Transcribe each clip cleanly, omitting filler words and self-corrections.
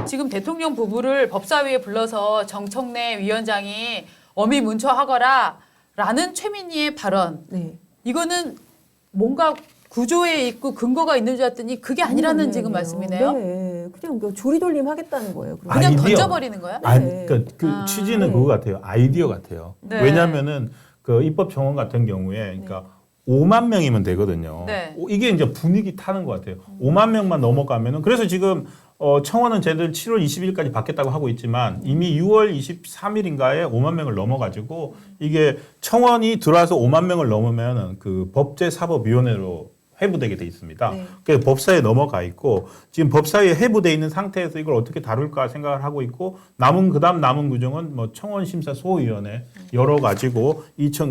지금 대통령 부부를 법사위에 불러서 정청래 위원장이 어미문초하거라라는 최민희의 발언. 네. 이거는 뭔가 구조에 있고 근거가 있는 줄 알았더니 그게 아니라는 지금 말씀이네요. 네, 그냥 조리돌림 하겠다는 거예요. 그럼. 그냥 아이디어. 던져버리는 거야? 네. 그러니까 그 취지는 네. 그거 같아요. 아이디어 같아요. 네. 왜냐하면은 그 입법청원 같은 경우에 그러니까 5만 명이면 되거든요. 네. 이게 이제 분위기 타는 것 같아요. 5만 명만 넘어가면은 그래서 지금 청원은 쟤들 7월 20일까지 받겠다고 하고 있지만 이미 6월 23일인가에 5만 명을 넘어가지고 이게 청원이 들어와서 5만 명을 넘으면은 그 법제사법위원회로 회부되게 돼 있습니다. 네. 그래서 법사위에 넘어가 있고 지금 법사위에 회부돼 있는 상태에서 이걸 어떻게 다룰까 생각을 하고 있고 그다음 남은 규정은 뭐 청원심사소위원회 열어 가지고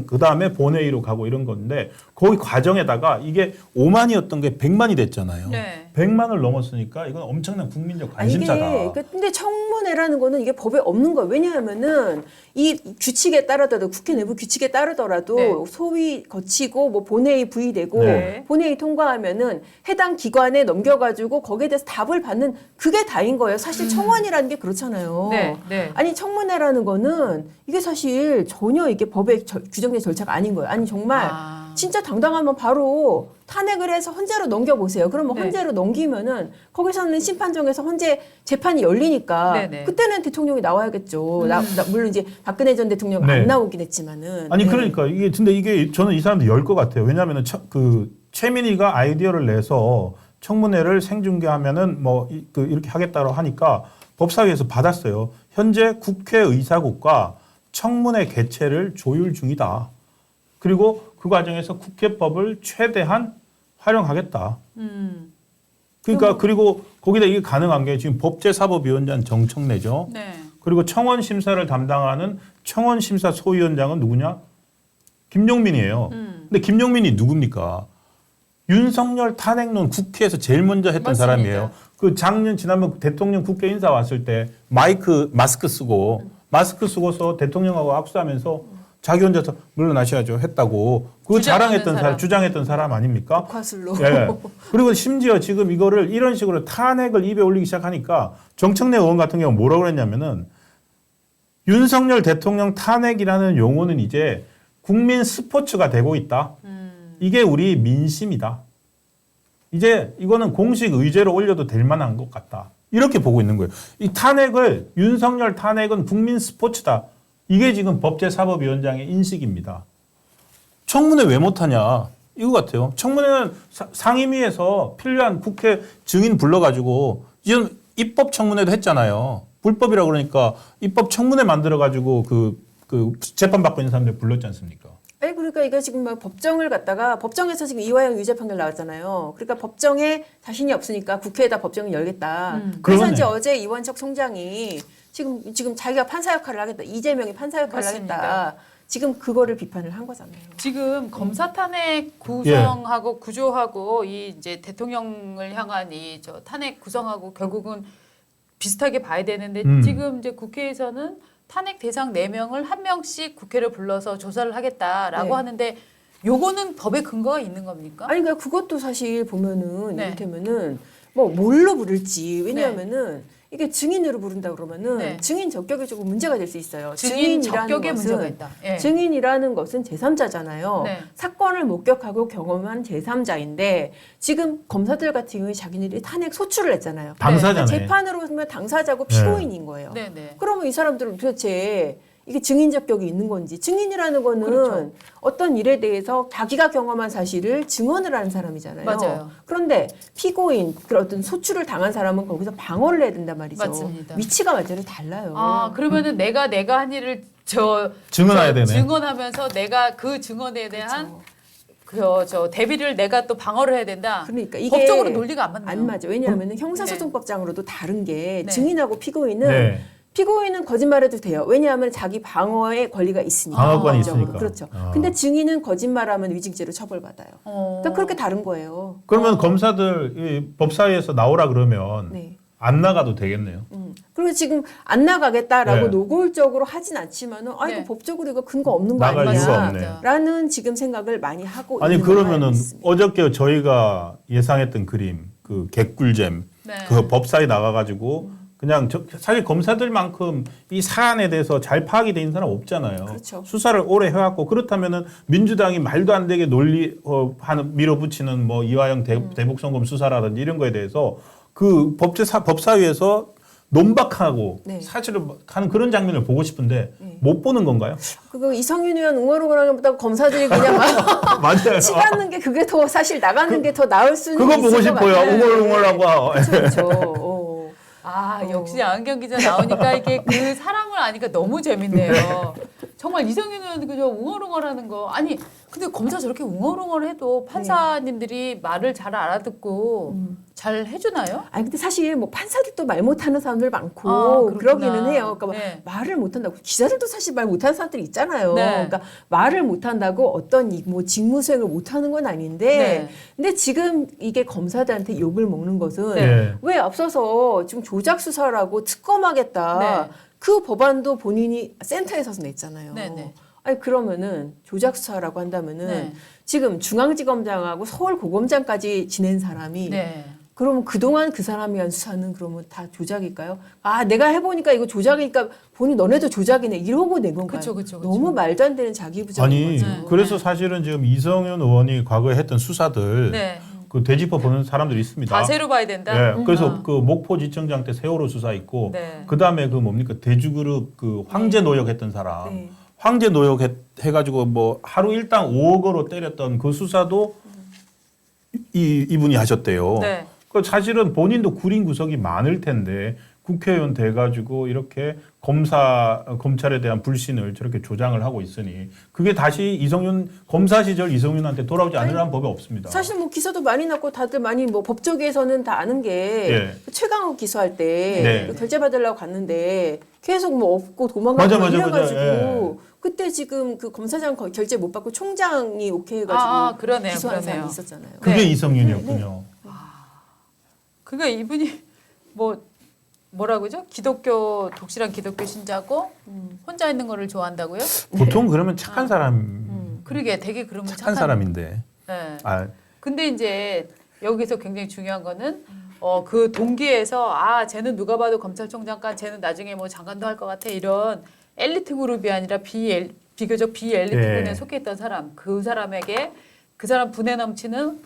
그다음에 본회의로 가고 이런 건데 거기 과정에다가 이게 5만이었던 게 100만이 됐잖아요. 네. 100만을 넘었으니까 이건 엄청난 국민적 관심사다. 근데 청문회라는 거는 이게 법에 없는 거예요. 왜냐하면은 이 규칙에 따르더라도 국회 내부 규칙에 따르더라도 네. 소위 거치고 뭐 본회의 부의되고 네. 본회의 통과하면은 해당 기관에 넘겨가지고 거기에 대해서 답을 받는 그게 다인 거예요. 사실 청원이라는 게 그렇잖아요. 네, 네. 아니 청문회라는 거는 이게 사실 전혀 이게 법에 규정된 절차가 아닌 거예요. 아니 정말 진짜 당당하면 바로 탄핵을 해서 헌재로 넘겨보세요. 그럼 뭐 네. 헌재로 넘기면은 거기서는 심판정에서 헌재 재판이 열리니까 네네. 그때는 대통령이 나와야겠죠. 물론 이제 박근혜 전 대통령 네. 안 나오긴 했지만은. 아니 네. 그러니까 근데 이게 저는 이 사람들 열 것 같아요. 왜냐하면은 그 최민희가 아이디어를 내서 청문회를 생중계하면은 뭐 이렇게 하겠다고 하니까 법사위에서 받았어요. 현재 국회의사국과 청문회 개최를 조율 중이다. 그리고 그 과정에서 국회법을 최대한 활용하겠다. 그러니까 그리고 거기다 이게 가능한 게 지금 법제사법위원장 정청래죠. 네. 그리고 청원 심사를 담당하는 청원 심사 소위원장은 누구냐? 김용민이에요. 근데 김용민이 누굽니까? 윤석열 탄핵론 국회에서 제일 먼저 했던 맞습니다. 사람이에요. 그 지난번 대통령 국회 인사 왔을 때 마스크 쓰고서 대통령하고 악수하면서 자기 혼자서 물러나셔야죠 했다고 그 주장했던 사람 아닙니까? 과술로. 예. 그리고 심지어 지금 이거를 이런 식으로 탄핵을 입에 올리기 시작하니까 정청래 의원 같은 경우 뭐라고 그랬냐면은 윤석열 대통령 탄핵이라는 용어는 이제 국민 스포츠가 되고 있다. 이게 우리 민심이다. 이제 이거는 공식 의제로 올려도 될 만한 것 같다. 이렇게 보고 있는 거예요. 이 윤석열 탄핵은 국민 스포츠다. 이게 지금 법제사법위원장의 인식입니다. 청문회 왜 못하냐. 이거 같아요. 청문회는 상임위에서 필요한 국회 증인 불러가지고 이전 입법 청문회도 했잖아요. 불법이라고 그러니까 입법 청문회 만들어가지고 그 재판받고 있는 사람들 불렀지 않습니까? 아니 그러니까 이거 지금 막 법정에서 지금 이화영 유죄 판결 나왔잖아요. 그러니까 법정에 자신이 없으니까 국회에다 법정을 열겠다. 그래서 그러네. 이제 어제 이원석 총장이 지금 자기가 판사 역할을 하겠다. 이재명이 판사 역할을 맞습니다. 하겠다. 지금 그거를 비판을 한 거잖아요. 지금 검사 탄핵 구성하고 구조하고 이 이제 대통령을 향한 이 탄핵 구성하고 결국은 비슷하게 봐야 되는데 지금 이제 국회에서는 탄핵 대상 4명을 한 명씩 국회를 불러서 조사를 하겠다라고 네. 하는데 요거는 법에 근거가 있는 겁니까? 아니 그러니까 그것도 사실 보면은 네. 이를테면은 뭐 뭘로 부를지 왜냐하면은 이게 증인으로 부른다 그러면은 네. 증인 적격이 조금 문제가 될 수 있어요. 증인 증인이라는 적격에 것은 문제가 있다. 예. 증인이라는 것은 제3자잖아요. 네. 사건을 목격하고 경험한 제3자인데 지금 검사들 같은 경우에 자기네들이 탄핵 소추를 했잖아요. 당사자네. 재판으로 보면 당사자고 피고인인 거예요. 네네. 그러면 이 사람들은 도대체 이게 증인 적격이 있는 건지 증인이라는 거는 그렇죠. 어떤 일에 대해서 자기가 경험한 사실을 증언을 하는 사람이잖아요. 맞아요. 그런데 피고인 그런 어떤 소추를 당한 사람은 거기서 방어를 해야 된단 말이죠. 맞습니다. 위치가 완전히 달라요. 아 그러면은 내가 한 일을 증언해야 되네. 증언하면서 내가 그 증언에 대한 대비를 내가 또 방어를 해야 된다. 그러니까 이게 법적으로 논리가 안 맞네요. 안 맞아. 왜냐하면 형사소송법장으로도 다른 게 네. 증인하고 피고인은 네. 피고인은 거짓말해도 돼요. 왜냐하면 자기 방어의 권리가 있으니까. 방어권이 법적으로. 있으니까. 그렇죠. 아. 근데 증인은 거짓말하면 위증죄로 처벌받아요. 그러니까 그렇게 다른 거예요. 그러면 검사들 이 법사위에서 나오라 그러면 네. 안 나가도 되겠네요. 그리고 지금 안 나가겠다라고 네. 노골적으로 하진 않지만은 아이고 네. 법적으로 이거 근거 없는 거 나갈 이유가 아니냐. 없네. 라는 지금 생각을 많이 하고 아니 있는 걸로 알고 그러면은 있습니다. 어저께 저희가 예상했던 그림 그 개꿀잼 네. 그 법사위 나가가지고 그냥 사실 검사들만큼 이 사안에 대해서 잘 파악이 돼 있는 사람 없잖아요. 그렇죠. 수사를 오래 해왔고 그렇다면은 민주당이 말도 안 되게 하는 밀어붙이는 뭐 이화영 대북송금 수사라든지 이런 거에 대해서 그 법사위에서 논박하고 네. 사실을 하는 그런 장면을 보고 싶은데 못 보는 건가요? 그거 이성윤 의원 웅얼웅얼하는 것보다 검사들이 그냥 막 맞아요. 치닫는 게 그게 더 사실 나가는 게 더 나을 수는 그거 있을 보고 것 싶어요. 같아요. 웅얼웅얼하고. 그렇죠. 역시 안경 기자 나오니까 이게 그 사람을 아니까 너무 재밌네요. 정말 이성윤 의원 그저 웅얼웅얼하는 거 아니 근데 검사 저렇게 웅얼웅얼해도 판사님들이 말을 잘 알아듣고 잘 해주나요? 아니 근데 사실 뭐 판사들도 말 못하는 사람들 많고 그렇구나. 그러기는 해요. 그러니까 네. 말을 못한다고 기자들도 사실 말 못하는 사람들이 있잖아요. 네. 그러니까 말을 못한다고 어떤 뭐 직무 수행을 못하는 건 아닌데, 네. 근데 지금 이게 검사들한테 욕을 먹는 것은 네. 왜 앞서서 지금 조작 수사라고 특검하겠다. 네. 그 법안도 본인이 센터에서 냈잖아요. 네, 네. 아니 그러면은 조작 수사라고 한다면은 네. 지금 중앙지검장하고 서울고검장까지 지낸 사람이 네. 그러면 그동안 그 사람이 한 수사는 그러면 다 조작일까요? 아, 내가 해보니까 이거 조작이니까 보니 너네도 조작이네 이러고 낸 건가요? 그쵸. 너무 말도 안 되는 자기 부정인 아니 거죠. 그래서 사실은 지금 이성윤 의원이 과거에 했던 수사들 네. 그 되짚어 보는 사람들이 있습니다. 자세로 봐야 된다. 예, 그래서 그 목포지청장 때 세월호 수사 있고 네. 그 다음에 그 뭡니까 대주그룹 그 황제 노역 했던 사람 네. 황제 노역 해가지고 뭐 하루 일당 5억으로 때렸던 그 수사도 이분이 하셨대요. 네. 그 사실은 본인도 구린 구석이 많을 텐데 국회의원 돼가지고 이렇게 검찰에 대한 불신을 저렇게 조장을 하고 있으니 그게 다시 검사 시절 이성윤한테 돌아오지 않으라는 법이 없습니다. 사실 뭐 기사도 많이 났고 다들 많이 뭐 법조계에서는 다 아는 게 예. 최강욱 기소할 때 네. 결제 받으려고 갔는데 계속 뭐 없고 도망가고 맞아. 이래가지고 예. 그때 지금 그 검사장 결제 못 받고 총장이 오케이 해가지고 그러네요. 기소한 그러네요. 사람이 있었잖아요. 그게 네. 이성윤이었군요. 그러니까 이분이 뭐라고죠? 독실한 기독교 신자고 혼자 있는 거를 좋아한다고요? 보통 그러면 착한 사람, 그러게 되게 그러면 착한 사람인데. 네. 아, 근데 이제 여기서 굉장히 중요한 거는 그 동기에서 쟤는 누가 봐도 검찰총장과 쟤는 나중에 뭐 장관도 할 것 같아 이런 엘리트 그룹이 아니라 비교적 비엘리트군에 예. 속해 있던 사람 그 사람에게 그 사람 분에 넘치는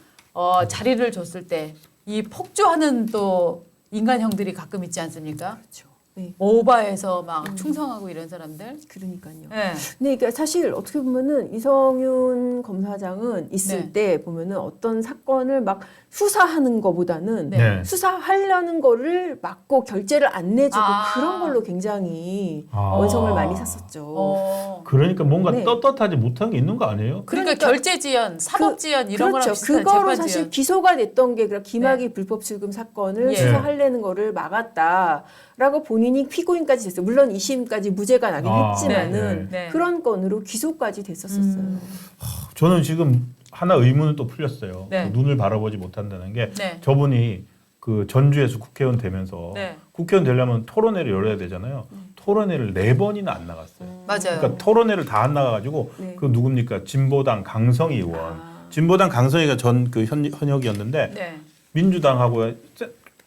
자리를 줬을 때 이 폭주하는 또 인간형들이 가끔 있지 않습니까? 그렇죠. 네. 오바해서 막 충성하고 이런 사람들. 그러니까요. 네. 근데 이게 사실 어떻게 보면은 이성윤 검사장은 있을 네. 때 보면은 어떤 사건을 막 수사하는 것보다는 네. 수사하려는 거를 막고 결제를 안 내주고 아. 그런 걸로 굉장히 아. 원성을 많이 샀었죠. 그러니까 뭔가 네. 떳떳하지 못한 게 있는 거 아니에요? 그러니까 결제 지연, 사법 지연 이런 거랑 그렇죠. 비슷한 그거로 재판 사실 지연. 기소가 됐던 게 김학의 불법 출금 사건을 예. 수사하려는 거를 막았다라고 본인이 피고인까지 됐어요. 물론 2심까지 무죄가 나긴 했지만은 네. 그런 건으로 기소까지 됐었어요. 저는 지금 하나 의문은 또 풀렸어요. 네. 눈을 바라보지 못한다는 게 네. 저분이 그 전주에서 국회의원 되면서 네. 국회의원 되려면 토론회를 열어야 되잖아요. 토론회를 4번이나 안 나갔어요. 맞아요. 그러니까 토론회를 다 안 나가가지고 네. 그 누굽니까 진보당 강성희 의원, 진보당 강성희가 전 그 현역이었는데 네. 민주당하고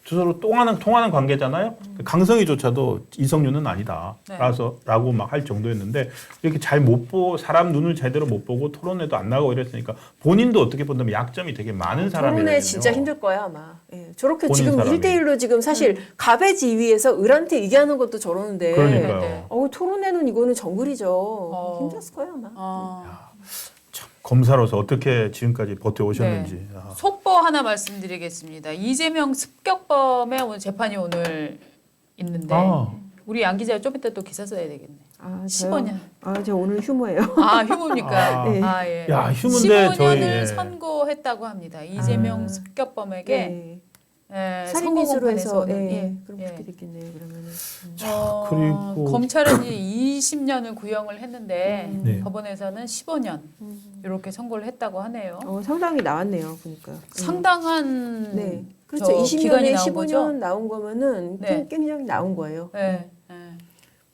서로 통하는 관계잖아요. 강성희조차도 이성윤은 아니다. 네. 라고 막 할 정도였는데 이렇게 사람 눈을 제대로 못 보고 토론회도 안 나가고 이랬으니까 본인도 어떻게 본다면 약점이 되게 많은 사람이에요. 토론회 진짜 힘들 거야 아마. 예. 저렇게 본인 지금 사람이. 1대1로 지금 사실 갑의 지위에서 을한테 얘기하는 것도 저러는데. 그러니까요. 네. 토론회는 이거는 정글이죠. 힘들었을 거예요 아마. 참, 검사로서 어떻게 지금까지 버텨오셨는지. 네. 아. 속보 하나 말씀드리겠습니다. 이재명 습격범의 오늘 재판이 오늘 있는데 우리 양 기자 좀 이따 또 기사 써야 되겠네. 아, 15년. 저 오늘 휴무예요. 휴무입니까? 네. 예. 야, 휴무인데 15년을 저희 선고했다고 합니다. 이재명 습격범에게 네. 선고 살인미수로 해서 공판에서는 그럼 그렇게 됐겠네요. 그러면은. 그리고 검찰은 이제 20년을 구형을 했는데 네. 법원에서는 15년 이렇게 선고를 했다고 하네요. 상당히 나왔네요. 보니까. 상당한 네. 저 그렇죠. 기간이 20년에 나온 15년 거죠? 나온 거면은 네. 굉장히 나온 거예요. 네. 네.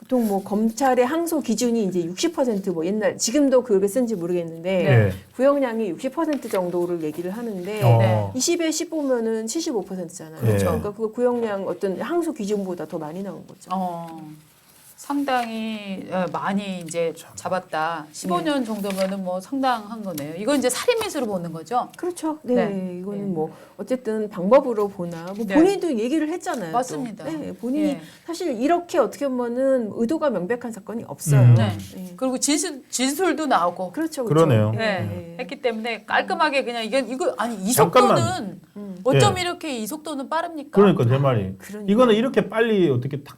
보통 뭐 검찰의 항소 기준이 이제 60%뭐 옛날 지금도 그렇게 쓴지 모르겠는데 네. 구형량이 60% 정도를 얘기를 하는데 네. 20에 10 보면은 75%잖아요. 그렇죠. 그러니까 그 구형량 어떤 항소 기준보다 더 많이 나온 거죠. 상당히 많이 이제 잡았다. 15년 정도면은 뭐 상당한 거네요. 이건 이제 살인미수로 보는 거죠? 그렇죠. 네, 네. 이거는 네. 뭐 어쨌든 방법으로 보나 뭐 네. 본인도 얘기를 했잖아요. 또. 맞습니다. 네, 본인이 예. 사실 이렇게 어떻게 보면은 의도가 명백한 사건이 없어요. 네. 네. 그리고 진술도 나오고 그렇죠, 그러네요. 그렇죠. 네. 했기 때문에 깔끔하게 그냥 이거 아니 이 잠깐만. 속도는 어쩜 예. 이렇게 이 속도는 빠릅니까? 그러니까 제 말이 그러니까. 이거는 이렇게 빨리 어떻게 탁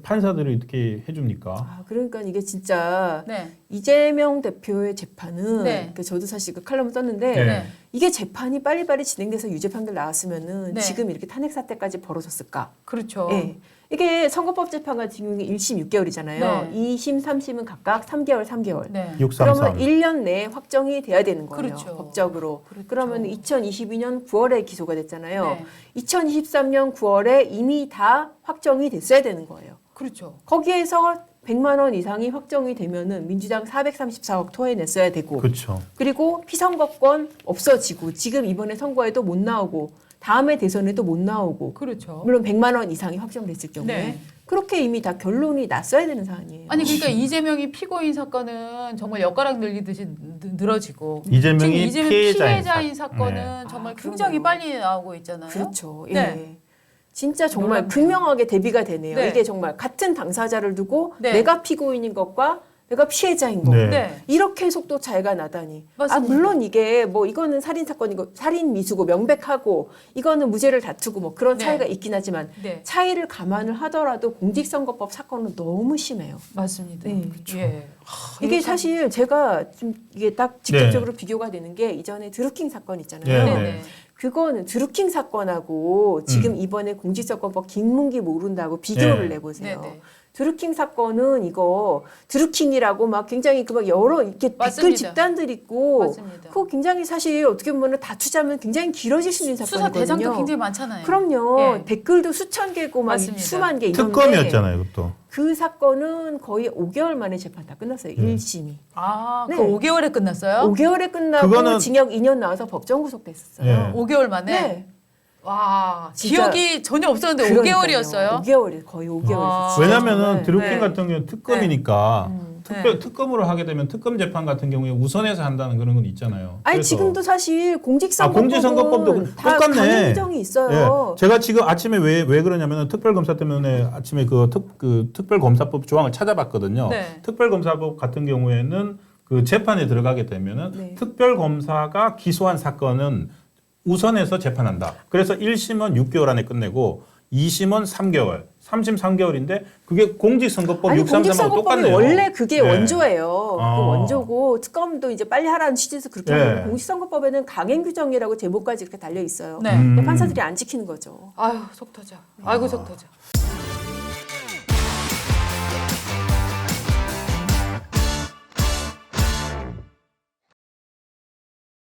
판사들이 어떻게 해줍니까? 아, 그러니까 이게 진짜 네. 이재명 대표의 재판은 네. 그러니까 저도 사실 그 칼럼을 썼는데 네. 네. 이게 재판이 빨리빨리 진행돼서 유죄 판결 나왔으면은 네. 지금 이렇게 탄핵 사태까지 벌어졌을까? 그렇죠. 예. 이게 선거법 재판 같은 경우에 1심 6개월이잖아요. 네. 2심, 3심은 각각 3개월, 3개월. 네. 633. 그러면 1년 내에 확정이 돼야 되는 거예요. 그렇죠. 법적으로. 그렇죠. 그러면 2022년 9월에 기소가 됐잖아요. 네. 2023년 9월에 이미 다 확정이 됐어야 되는 거예요. 그렇죠. 거기에서 100만 원 이상이 확정이 되면은 민주당 434억 토해냈어야 되고 그렇죠. 그리고 피선거권 없어지고 지금 이번에 선거에도 못 나오고 다음에 대선에도 못 나오고 그렇죠. 물론 100만 원 이상이 확정됐을 경우에 네. 그렇게 이미 다 결론이 났어야 되는 사안이에요. 아니 그러니까 이재명이 피고인 사건은 정말 엿가락 늘리듯이 늘어지고 이재명이 지금 이재명 피해자인 피해자인 사- 사건은 네. 정말 아, 굉장히 그러네요. 빨리 나오고 있잖아요. 그렇죠. 예. 네. 진짜 정말 놀랍네요. 극명하게 대비가 되네요. 네. 이게 정말 같은 당사자를 두고 네. 내가 피고인인 것과 내가 피해자인 것 네. 네. 이렇게 속도 차이가 나다니. 맞습니다. 물론 이게 뭐 이거는 살인 사건이고 살인 미수고 명백하고 이거는 무죄를 다투고 뭐 그런 네. 차이가 있긴 하지만 네. 차이를 감안을 하더라도 공직선거법 사건은 너무 심해요. 맞습니다. 네. 예. 이게 참- 사실 제가 좀 이게 딱 직접적으로 비교가 되는 게 이전에 드루킹 사건 있잖아요. 네, 네. 그거는 드루킹 사건하고 지금 이번에 공직선거법 김문기 모른다고 비교를 네. 내보세요. 네, 네. 드루킹 사건은 이거 드루킹이라고 막 굉장히 그 막 여러 이렇게 댓글 맞습니다. 집단들 있고 맞습니다. 그거 굉장히 사실 어떻게 보면 다투자면 굉장히 길어질 수 있는 수사 사건이거든요. 대상도 굉장히 많잖아요. 그럼요. 예. 댓글도 수천 개고 막 맞습니다. 수만 개 이런데 특검이었잖아요, 그것도. 그 사건은 거의 5개월 만에 재판 다 끝났어요. 1심이. 아, 네. 그 5개월에 끝났어요? 5개월에 끝나고 그거는- 징역 2년 나와서 법정 구속됐었어요. 예. 5개월 만에? 네. 와, 진짜 기억이 전혀 없었는데 그러니까요. 5개월이었어요? 5개월이 거의 5개월. 아. 왜냐면은 드루킹 네. 같은 경우는 특검이니까 네. 특검으로 하게 되면 특검 재판 같은 경우에 우선해서 한다는 그런 건 있잖아요. 아니 그래서- 지금도 사실 공직선거법은 공직선거법도 다 똑같네. 강행 규정이 있어요. 예, 제가 지금 아침에 왜 그러냐면은 특별검사 때문에 아침에 그 특별검사법 조항을 찾아봤거든요. 네. 특별검사법 같은 경우에는 그 재판에 들어가게 되면은 네. 특별검사가 기소한 사건은 우선해서 재판한다. 그래서 1심은 6개월 안에 끝내고 2심은 3개월, 3심 3개월인데 그게 공직선거법 아니 633하고 공직선거법이 똑같네요. 원래 그게 예. 원조예요. 아. 그 원조고 특검도 이제 빨리 하라는 취지에서 그렇게 예. 하는데 공직선거법에는 강행 규정이라고 제목까지 이렇게 달려 있어요. 네. 근데 판사들이 안 지키는 거죠. 아유, 속 터져. 아이고, 속 터져.